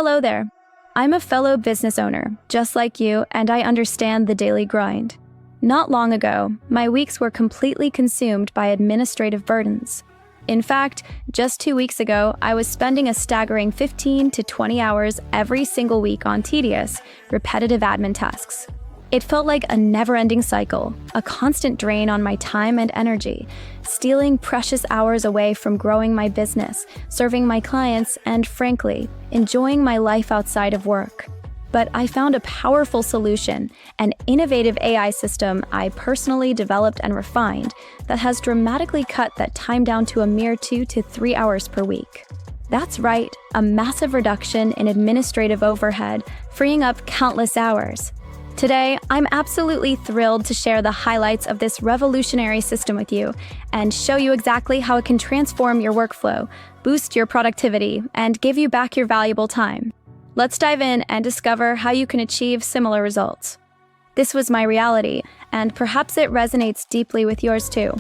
Hello there. I'm a fellow business owner, just like you, and I understand the daily grind. Not long ago, my weeks were completely consumed by administrative burdens. In fact, just 2 weeks ago, I was spending a staggering 15 to 20 hours every single week on tedious, repetitive admin tasks. It felt like a never-ending cycle, a constant drain on my time and energy, stealing precious hours away from growing my business, serving my clients, and frankly, enjoying my life outside of work. But I found a powerful solution, an innovative AI system I personally developed and refined that has dramatically cut that time down to a mere 2 to 3 hours per week. That's right, a massive reduction in administrative overhead, freeing up countless hours. Today, I'm absolutely thrilled to share the highlights of this revolutionary system with you and show you exactly how it can transform your workflow, boost your productivity, and give you back your valuable time. Let's dive in and discover how you can achieve similar results. This was my reality, and perhaps it resonates deeply with yours too.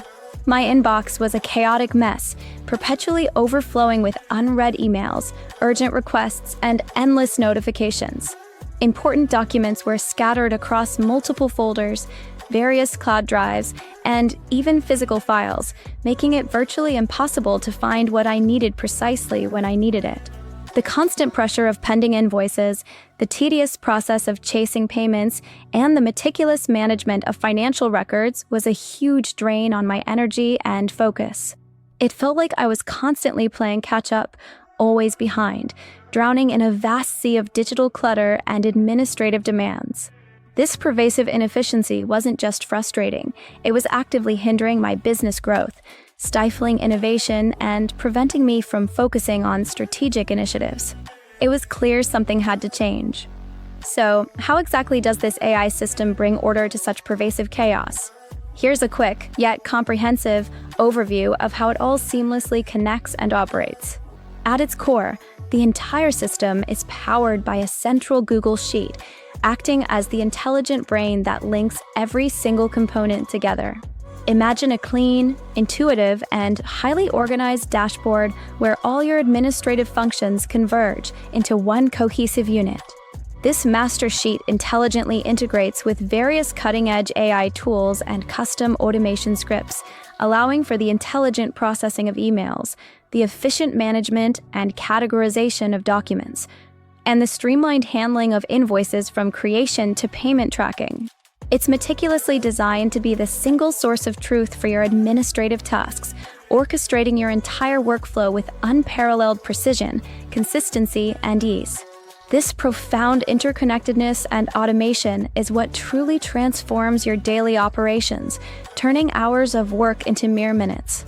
My inbox was a chaotic mess, perpetually overflowing with unread emails, urgent requests, and endless notifications. Important documents were scattered across multiple folders, various cloud drives, and even physical files, making it virtually impossible to find what I needed precisely when I needed it. The constant pressure of pending invoices, the tedious process of chasing payments, and the meticulous management of financial records was a huge drain on my energy and focus. It felt like I was constantly playing catch-up, always behind, drowning in a vast sea of digital clutter and administrative demands. This pervasive inefficiency wasn't just frustrating, it was actively hindering my business growth, stifling innovation, and preventing me from focusing on strategic initiatives. It was clear something had to change. So, how exactly does this AI system bring order to such pervasive chaos? Here's a quick, yet comprehensive, overview of how it all seamlessly connects and operates. At its core, the entire system is powered by a central Google Sheet, acting as the intelligent brain that links every single component together. Imagine a clean, intuitive, and highly organized dashboard where all your administrative functions converge into one cohesive unit. This master sheet intelligently integrates with various cutting-edge AI tools and custom automation scripts, allowing for the intelligent processing of emails, the efficient management and categorization of documents, and the streamlined handling of invoices from creation to payment tracking. It's meticulously designed to be the single source of truth for your administrative tasks, orchestrating your entire workflow with unparalleled precision, consistency, and ease. This profound interconnectedness and automation is what truly transforms your daily operations, turning hours of work into mere minutes.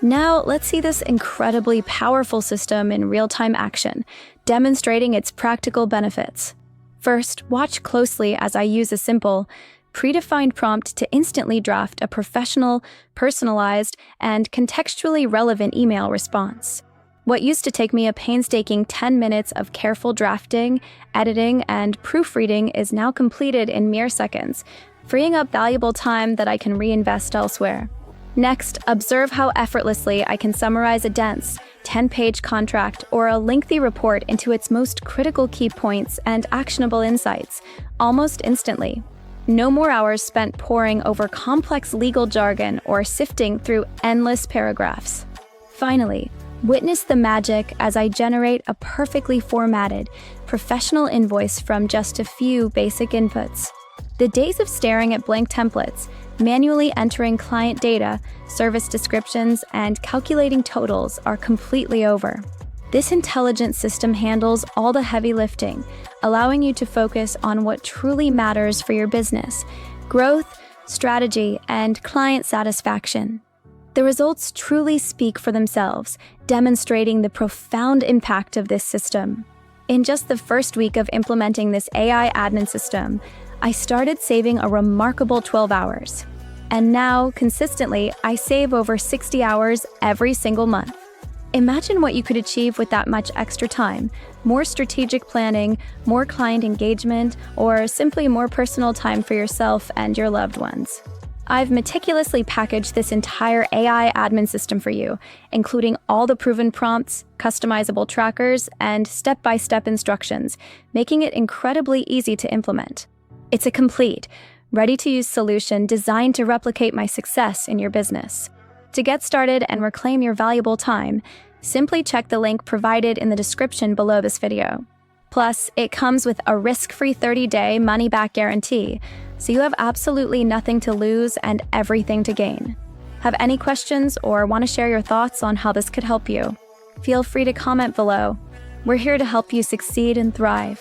Now, let's see this incredibly powerful system in real-time action, demonstrating its practical benefits. First, watch closely as I use a simple, predefined prompt to instantly draft a professional, personalized, and contextually relevant email response. What used to take me a painstaking 10 minutes of careful drafting, editing, and proofreading is now completed in mere seconds, freeing up valuable time that I can reinvest elsewhere. Next, observe how effortlessly I can summarize a dense, 10-page contract or a lengthy report into its most critical key points and actionable insights, almost instantly. No more hours spent poring over complex legal jargon or sifting through endless paragraphs. Finally, witness the magic as I generate a perfectly formatted, professional invoice from just a few basic inputs. The days of staring at blank templates, manually entering client data, service descriptions, and calculating totals are completely over. This intelligent system handles all the heavy lifting, allowing you to focus on what truly matters for your business: growth, strategy, and client satisfaction. The results truly speak for themselves, demonstrating the profound impact of this system. In just the first week of implementing this AI admin system, I started saving a remarkable 12 hours. And now, consistently, I save over 60 hours every single month. Imagine what you could achieve with that much extra time: more strategic planning, more client engagement, or simply more personal time for yourself and your loved ones. I've meticulously packaged this entire AI admin system for you, including all the proven prompts, customizable trackers, and step-by-step instructions, making it incredibly easy to implement. It's a complete, ready-to-use solution designed to replicate my success in your business. To get started and reclaim your valuable time, simply check the link provided in the description below this video. Plus, it comes with a risk-free 30-day money-back guarantee, so you have absolutely nothing to lose and everything to gain. Have any questions or want to share your thoughts on how this could help you? Feel free to comment below. We're here to help you succeed and thrive.